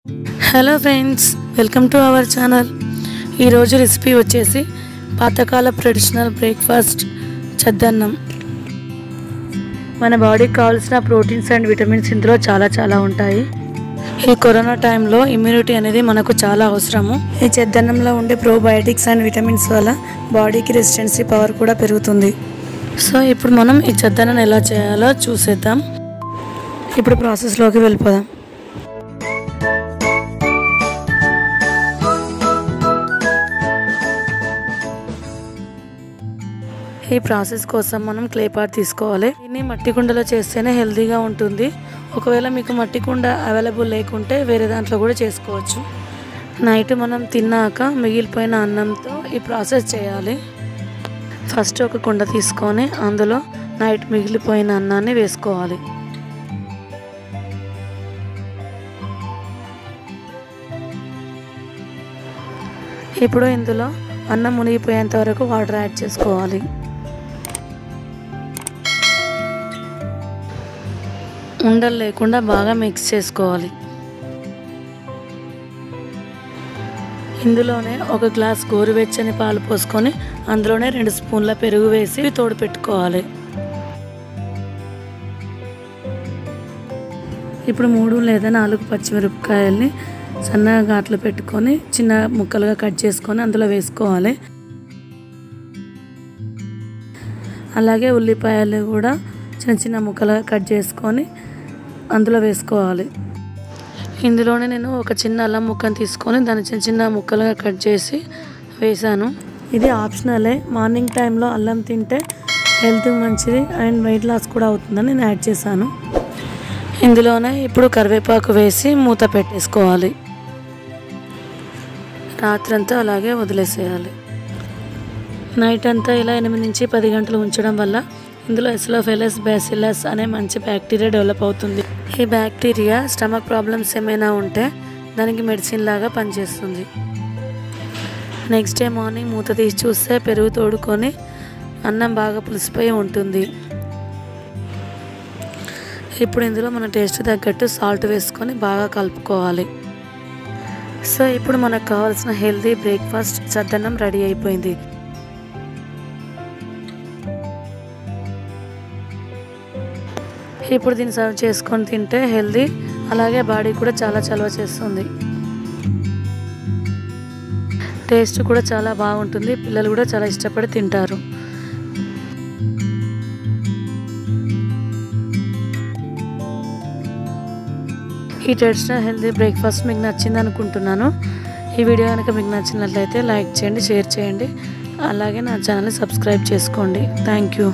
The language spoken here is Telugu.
Hello friends, welcome to our channel. ఈరోజు రెసిపీ వచ్చేసి పాతకాల ట్రెడిషనల్ బ్రేక్ఫాస్ట్ చద్దన్నం. మన బాడీకి కావాల్సిన ప్రోటీన్స్ అండ్ విటమిన్స్ ఇందులో చాలా ఉంటాయి. ఈ కరోనా టైంలో ఇమ్యూనిటీ అనేది మనకు చాలా అవసరము. ఈ చద్దన్నంలో ఉండే ప్రోబయోటిక్స్ అండ్ విటమిన్స్ వల్ల బాడీకి రెసిస్టెన్సీ పవర్ కూడా పెరుగుతుంది. సో ఇప్పుడు మనం ఈ చద్దన్నం ఎలా చేయాలో చూసేద్దాం. ఇప్పుడు ప్రాసెస్లోకి వెళ్ళిపోదాం. ఈ ప్రాసెస్ కోసం మనం క్లే పాట్ తీసుకోవాలి. దీన్ని మట్టి కుండలో చేస్తేనే హెల్తీగా ఉంటుంది. ఒకవేళ మీకు మట్టి కుండ అవైలబుల్ లేకుంటే వేరే దాంట్లో కూడా చేసుకోవచ్చు. నైట్ మనం తిన్నాక మిగిలిపోయిన అన్నంతో ఈ ప్రాసెస్ చేయాలి. ఫస్ట్ ఒక కుండ తీసుకొని అందులో నైట్ మిగిలిపోయిన అన్నాన్ని వేసుకోవాలి. ఇప్పుడు ఇందులో అన్నం మునిగిపోయేంత వరకు వాటర్ యాడ్ చేసుకోవాలి. ఉండలు లేకుండా బాగా మిక్స్ చేసుకోవాలి. ఇందులోనే ఒక గ్లాస్ గోరువెచ్చని పాలు పోసుకొని అందులోనే 2 స్పూన్ల పెరుగు వేసి తోడు పెట్టుకోవాలి. ఇప్పుడు 3 లేదా 4 పచ్చిమిరపకాయల్ని సన్నగా ఘాట్లు పెట్టుకొని చిన్న ముక్కలుగా కట్ చేసుకొని అందులో వేసుకోవాలి. అలాగే ఉల్లిపాయలు కూడా చిన్న ముక్కలుగా కట్ చేసుకొని అందులో వేసుకోవాలి. ఇందులోనే నేను ఒక చిన్న అల్లం ముక్కను తీసుకొని దాన్ని చిన్న ముక్కలుగా కట్ చేసి వేసాను. ఇది ఆప్షనలే. మార్నింగ్ టైంలో అల్లం తింటే హెల్త్ మంచిది అండ్ వెయిట్ లాస్ కూడా అవుతుందని నేను యాడ్ చేశాను. ఇందులోనే ఇప్పుడు కరివేపాకు వేసి మూత పెట్టేసుకోవాలి. రాత్రంతా అలాగే వదిలేసేయాలి. నైట్ అంతా ఇలా 8 నుంచి 10 గంటలు ఉంచడం వల్ల ఇందులో ఎసిలోఫిలస్ బ్యాసిల్లస్ అనే మంచి బ్యాక్టీరియా డెవలప్ అవుతుంది. ఈ బ్యాక్టీరియా స్టమక్ ప్రాబ్లమ్స్ ఏమైనా ఉంటే దానికి మెడిసిన్ లాగా పనిచేస్తుంది. నెక్స్ట్ డే మార్నింగ్ మూత తీసి చూస్తే పెరుగు తోడుకొని అన్నం బాగా పులిసిపోయి ఉంటుంది. ఇప్పుడు ఇందులో మన టేస్ట్ తగ్గట్టు సాల్ట్ వేసుకొని బాగా కలుపుకోవాలి. సో ఇప్పుడు మనకు కావాల్సిన హెల్తీ బ్రేక్ఫాస్ట్ చద్దన్నం రెడీ అయిపోయింది. ఇప్పుడు దీన్ని సర్వ్ చేసుకొని తింటే హెల్తీ, అలాగే బాడీ కూడా చాలా చలవ చేస్తుంది. టేస్ట్ కూడా చాలా బాగుంటుంది. పిల్లలు కూడా చాలా ఇష్టపడి తింటారు. ఈ ట్రెడిషనల్ హెల్తీ బ్రేక్ఫాస్ట్ మీకు నచ్చింది అనుకుంటున్నాను. ఈ వీడియో కనుక మీకు నచ్చినట్లయితే లైక్ చేయండి, షేర్ చేయండి, అలాగే నా ఛానల్ని సబ్స్క్రైబ్ చేసుకోండి. Thank you.